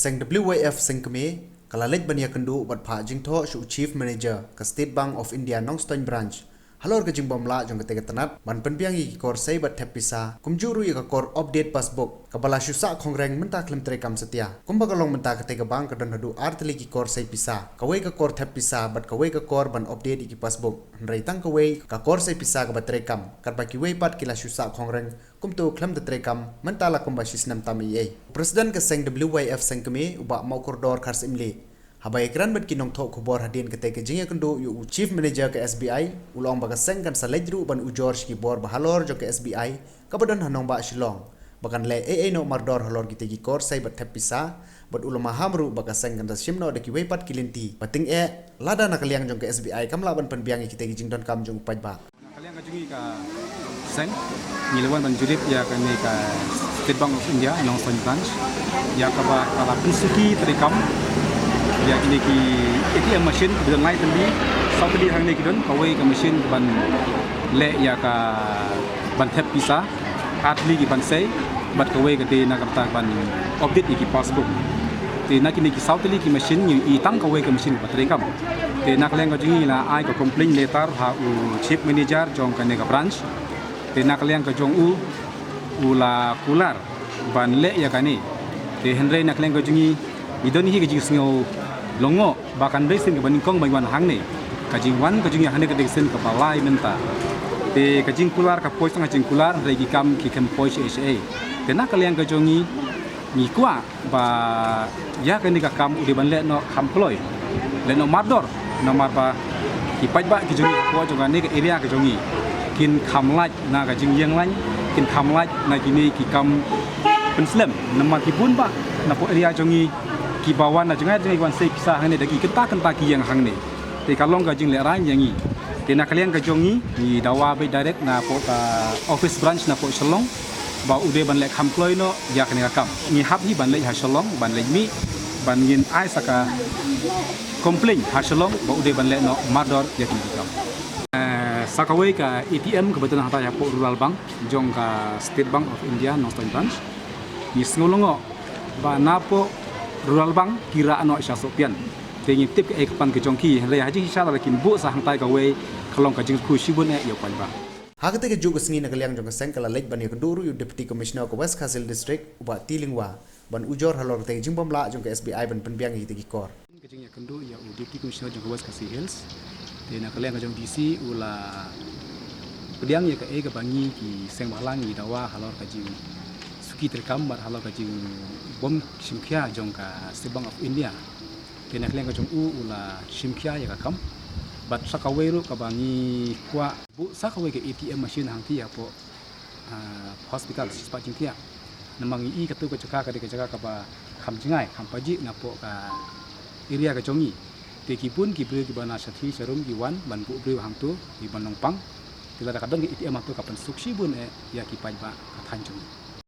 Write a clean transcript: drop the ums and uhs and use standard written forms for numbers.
Seng WYF Seng kami kalalej bania kendu bat pha jingtho shu Chief Manager ka State Bank of India Nongstoin branch halor ka jingbomla jong kete tanat ban Pynbiang I kor sei bat Thep Pisa kumjuru I ka kor update passbook kabala shusa khongreng menta klem trekam setia kumba kalong menta kete ka bank kadon hadu artli ki kor sei Pisa kawai ka kor Thep Pisa bat kawai ka kor ban update ki passbook nrai tang kawai ka kor sei Pisa ka bat trekam karba ki wei pat kila shusa khongreng kumtu klem de trekam menta la kumba shisnam tami ei president ka Seng WYF Seng kami uba mau kordor khars imli Habai ekran bet kinong thok khubor hadin kete ke jingya kendo yu Chief Manager ke SBI ulong baga Seng kan salejru ban ujor shki bor bahalor jo ke SBI kabadan hanong ba shilong bakan le no mardor halor gite gi kor sai bat Thep Pisa bat ulama hamru baga Seng kan simno de ki weipat kilinti bating lada na kaliang jong ke SBI kamla ban Pynbiang kite gi jingdon kam jong pajba kaliang ka jungi ka Seng ngilawan ban jurip ya kan ni ka State Bank of India Nongstoin branch ya ka ba kala pisuki trekam ya kini ki ATM machine dan lain tadi satu di hang ni kidon kawai ke machine ban le ya ka ban Thep Pisa atli ki ban sei bat kawai ke de na kata ban update ki passbook te na kini ki satu li ki machine ni tang kawai ke machine bat rekam te nak leng ka jingi la ai ka complain letter ha u chief manager jong ka ne ka branch te nak leng ka jong u la kular ban le ya kani te henry nak leng ka jingi idon hi ka jingi sngo longo bahkan desin ke bandingkong bangwan hang ni kajing wan kajing yang hane ke desin ke balai menta te kajing kular ka pois tang kajing kular regi kam ki kem pois SA te nak kalian kajongi ni kwa ba ya kan ni ka kam udi ban le no kamploi le no mardor no marba ki pajba ki jongi ko jonga ni ke area ka jongi kin kamlaj na kajing yang lain kin kamlaj na kini ki kam penslam nama ki bun ba na po area jongi ki bawan na jangan wan sei Pisa hang ni dagi kenta ki yang hang ni te kalong ka jing le ran yang ni te na kalian ka jongi ni dawa be direct na po ka office branch na po Shalong ba ude ban le employ no ya kan ka kam ni hab hi ban le ha Shalong ban le mi ban yin ai saka complain ha Shalong ba ude ban le no mador ya kan kam sakawai ka ATM kebetulan hata ya po rural bank jong ka State Bank of India Nongstoin branch ni ngolongo ba napo rural bank kira ano isya sopian tengi tip ke ekpan ke jongki re haji hisha la kin bu sa hang tai ka we khalong ka jing khu shibun yo pan ba hagate ke juga sengi na kaliang jong Seng kala lej ban yaknduru yu deputy commissioner ko West Khasil district uba tilingwa ban ujor halor te jingbomla jong ke SBI ban Pynbiang hi te ki kor ke jing yakndu ya deputy commissioner jong West Khasil hills te na kaliang ka jong DC ula pediang ya ka ke bangi ki Seng balang ni dawa halor ka jing suki terkam bar halor ka jing bom simkhia jong ka State Bank of India kena kleng ka jong ula simkhia ya ka kam bat sakawai ru ka bangi kwa bu sakawai ke ATM machine hang ti ya po hospital spa jingkia namang I ka tu ka jaka ka de ka jaka ka ba kham jingai kham paji na po ka area ka jongi te ki pun ki bre ki bana sathi serum ki wan ban bu bre hang tu ki ban nongpang tila da kadang ATM tu ka pan suksi bun ya ki paj ba ka than jong